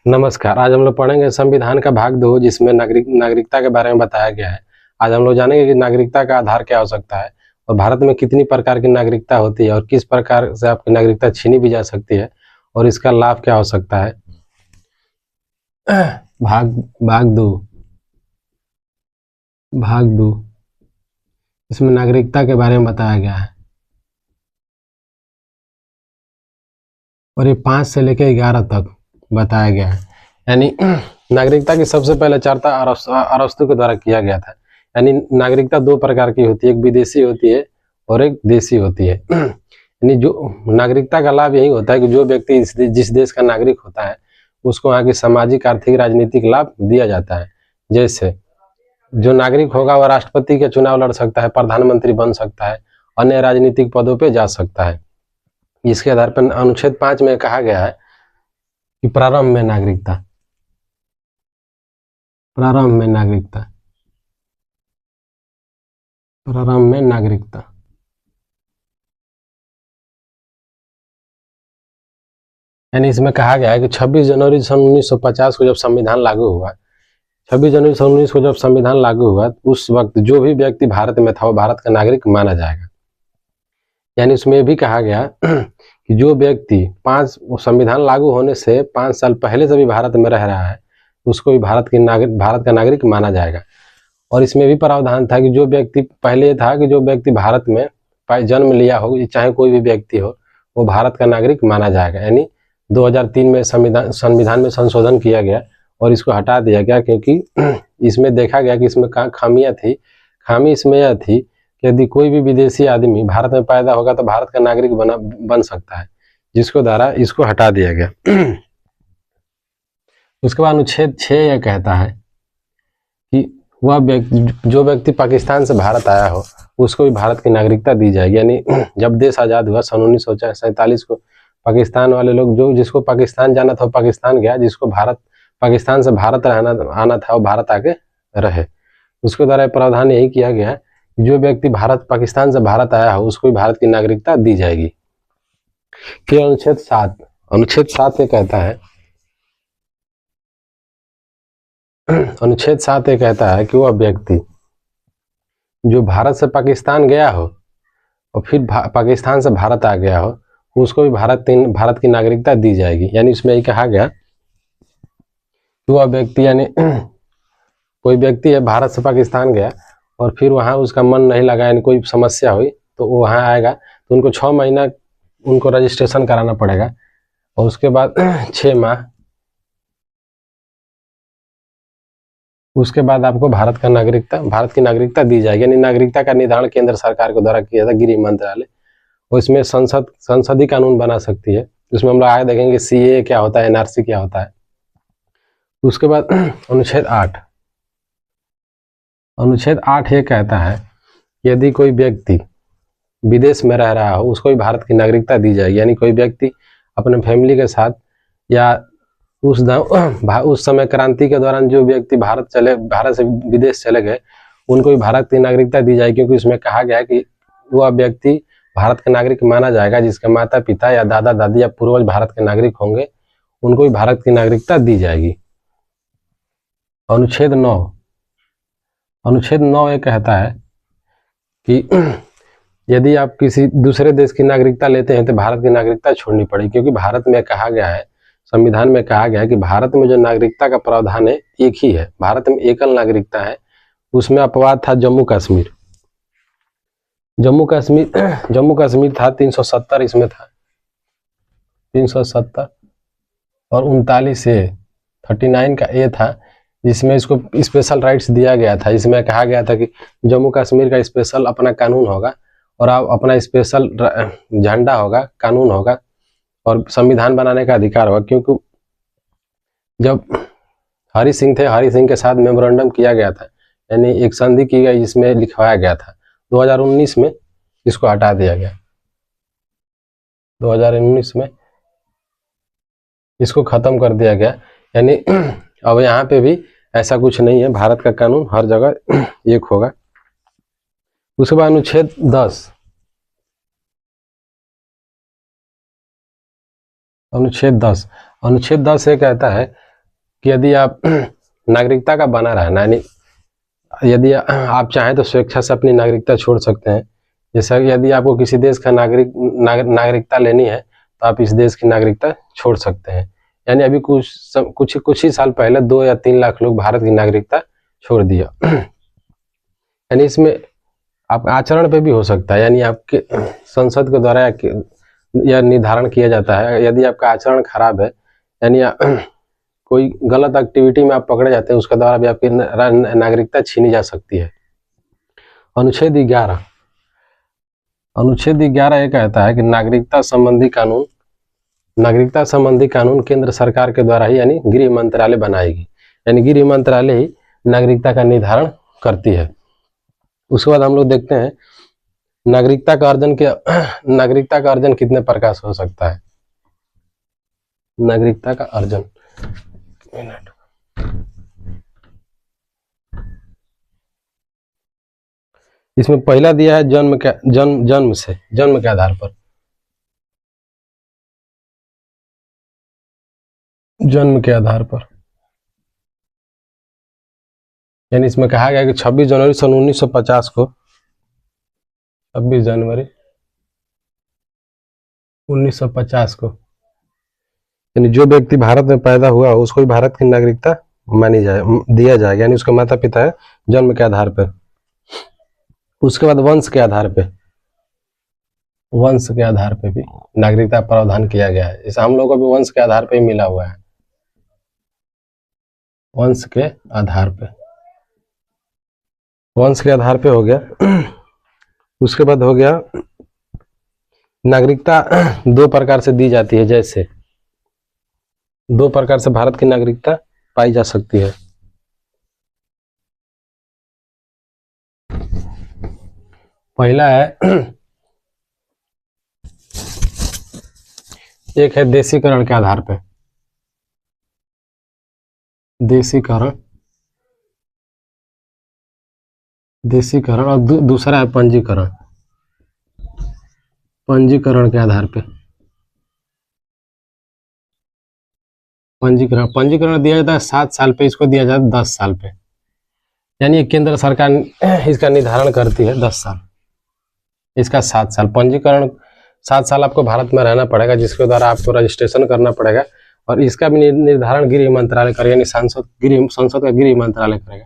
नमस्कार। आज हम लोग पढ़ेंगे संविधान का भाग 2, जिसमें नागरिकता के बारे में बताया गया है। आज हम लोग जानेंगे कि नागरिकता का आधार क्या हो सकता है और भारत में कितनी प्रकार की नागरिकता होती है और किस प्रकार से आपकी नागरिकता छीनी भी जा सकती है और इसका लाभ क्या हो सकता है। भाग भाग दो भाग दो इसमें नागरिकता के बारे में बताया गया है और ये 5 से लेकर 11 तक बताया गया है। यानी नागरिकता की सबसे पहले चर्चा अरस्तु के द्वारा किया गया था। यानी नागरिकता 2 प्रकार की होती है, एक विदेशी होती है और एक देशी होती है। यानी जो नागरिकता का लाभ यही होता है कि जो व्यक्ति जिस देश का नागरिक होता है उसको वहाँ की सामाजिक, आर्थिक, राजनीतिक लाभ दिया जाता है। जैसे जो नागरिक होगा वह राष्ट्रपति के चुनाव लड़ सकता है, प्रधानमंत्री बन सकता है, अन्य राजनीतिक पदों पर जा सकता है। इसके आधार पर अनुच्छेद 5 में कहा गया है कि प्रारंभ में नागरिकता प्रारंभ में नागरिकता यानी इसमें कहा गया है कि 26 जनवरी सन 1950 को जब संविधान लागू हुआ 26 जनवरी सन 19 को जब संविधान लागू हुआ उस वक्त जो भी व्यक्ति भारत में था वो भारत का नागरिक माना जाएगा। यानी उसमें भी कहा गया कि जो व्यक्ति संविधान लागू होने से 5 साल पहले से भी भारत में रह रहा है उसको भी भारत का नागरिक माना जाएगा। और इसमें भी प्रावधान था कि जो व्यक्ति पहले था कि जो व्यक्ति भारत में जन्म लिया हो, चाहे कोई भी व्यक्ति हो, वो भारत का नागरिक माना जाएगा। यानी 2003 में संविधान में संशोधन किया गया और इसको हटा दिया गया, क्योंकि इसमें देखा गया कि इसमें खामियां थी। खामी इसमें यह थी कि यदि कोई भी विदेशी आदमी भारत में पैदा होगा तो भारत का नागरिक बन सकता है, जिसको द्वारा इसको हटा दिया गया। उसके बाद अनुच्छेद 6 यह कहता है कि जो व्यक्ति पाकिस्तान से भारत आया हो उसको भी भारत की नागरिकता दी जाएगी। यानी जब देश आज़ाद हुआ सन 1947 को, पाकिस्तान वाले लोग जिसको पाकिस्तान जाना था वो पाकिस्तान गया, जिसको पाकिस्तान से भारत आना था वो भारत आके रहे। उसके द्वारा प्रावधान यही किया गया कि जो व्यक्ति पाकिस्तान से भारत आया हो उसको भी भारत की नागरिकता दी जाएगी। फिर अनुच्छेद 7 ये कहता है कि वह व्यक्ति जो भारत से पाकिस्तान गया हो और फिर पाकिस्तान से भारत आ गया हो उसको भी भारत की नागरिकता दी जाएगी। यानी इसमें यही कहा गया कि वह व्यक्ति, यानी कोई व्यक्ति है भारत से पाकिस्तान गया और फिर वहाँ उसका मन नहीं लगा, यानी कोई समस्या हुई तो वो वहाँ आएगा तो उनको 6 महीना उनको रजिस्ट्रेशन कराना पड़ेगा और उसके बाद 6 माह उसके बाद आपको भारत की नागरिकता दी जाएगी। यानी नागरिकता का निर्धारण केंद्र सरकार के द्वारा किया था, गृह मंत्रालय, और इसमें संसदीय कानून बना सकती है। इसमें हम लोग आगे देखेंगे CAA क्या होता है, NRC क्या होता है। उसके बाद अनुच्छेद 8 ये कहता है यदि कोई व्यक्ति विदेश में रह रहा हो उसको भी भारत की नागरिकता दी जाएगी। यानी कोई व्यक्ति अपने फैमिली के साथ या उस समय क्रांति के दौरान जो व्यक्ति भारत से विदेश चले गए उनको भी भारत की नागरिकता दी जाएगी, क्योंकि उसमें कहा गया है कि वह व्यक्ति भारत का नागरिक माना जाएगा जिसके माता पिता या दादा दादी या पूर्वज भारत के नागरिक होंगे, उनको भी भारत की नागरिकता दी जाएगी। अनुच्छेद 9 ये कहता है कि यदि आप किसी दूसरे देश की नागरिकता लेते हैं तो भारत की नागरिकता छोड़नी पड़ेगी, क्योंकि भारत में कहा गया है, संविधान में कहा गया है कि भारत में जो नागरिकता का प्रावधान है एक ही है, भारत में एकल नागरिकता है। उसमें अपवाद था जम्मू कश्मीर था 370, इसमें था 370 और 39 से 39 का ए था, जिसमें इसको स्पेशल राइट्स दिया गया था। इसमें कहा गया था कि जम्मू कश्मीर का स्पेशल अपना कानून होगा और आप अपना स्पेशल झंडा होगा, कानून होगा और संविधान बनाने का अधिकार होगा। क्योंकि जब हरि सिंह के साथ मेमोरेंडम किया गया था, यानी एक संधि की गई जिसमें लिखवाया गया था, 2019 में इसको हटा दिया गया। 2019 में इसको खत्म कर दिया गया। यानी अब यहाँ पे भी ऐसा कुछ नहीं है, भारत का कानून हर जगह एक होगा। उसके बाद अनुच्छेद 10 ये कहता है कि यदि आप नागरिकता का बना रहना, यानी यदि आप चाहें तो स्वेच्छा से अपनी नागरिकता छोड़ सकते हैं। जैसा कि यदि आपको किसी देश का नागरिकता लेनी है तो आप इस देश की नागरिकता छोड़ सकते हैं। यानी अभी कुछ ही साल पहले 2 या 3 लाख लोग भारत की नागरिकता छोड़ दिया। यानी इसमें आप आचरण पे भी हो सकता है, यानी आपके संसद के द्वारा यह निर्धारण किया जाता है, यदि आपका आचरण खराब है, यानी कोई गलत एक्टिविटी में आप पकड़े जाते हैं, उसके द्वारा भी आपकी नागरिकता छीनी जा सकती है। अनुच्छेद 11 ये कहता है कि नागरिकता संबंधी कानून केंद्र सरकार के द्वारा ही, यानी गृह मंत्रालय बनाएगी, यानी गृह मंत्रालय ही नागरिकता का निर्धारण करती है। उसके बाद हम लोग देखते हैं नागरिकता का अर्जन कितने प्रकार से हो सकता है। नागरिकता का अर्जन, इसमें पहला दिया है जन्म के आधार पर। जन्म के आधार पर, यानी इसमें कहा गया कि 26 जनवरी सन 1950 को 26 जनवरी 1950 को, यानी जो व्यक्ति भारत में पैदा हुआ उसको भी भारत की नागरिकता दिया जाएगा, यानी उसके माता पिता है जन्म के आधार पर। उसके बाद वंश के आधार पे भी नागरिकता प्रावधान किया गया है। इसे हम लोग को भी वंश के आधार पे ही मिला हुआ है, वंश के आधार पे हो गया। उसके बाद हो गया नागरिकता 2 प्रकार से दी जाती है, जैसे 2 प्रकार से भारत की नागरिकता पाई जा सकती है। पहला है, एक है देशीकरण के आधार पे, देशीकरण, और दूसरा है पंजीकरण के आधार पे। पंजीकरण दिया जाता है 7 साल पे, इसको दिया जाता है 10 साल पे, यानी केंद्र सरकार इसका निर्धारण करती है 10 साल, इसका 7 साल। पंजीकरण 7 साल आपको भारत में रहना पड़ेगा, जिसके द्वारा आपको रजिस्ट्रेशन करना पड़ेगा, और इसका भी निर्धारण गृह मंत्रालय करेगा, यानी संसद का गृह मंत्रालय करेगा।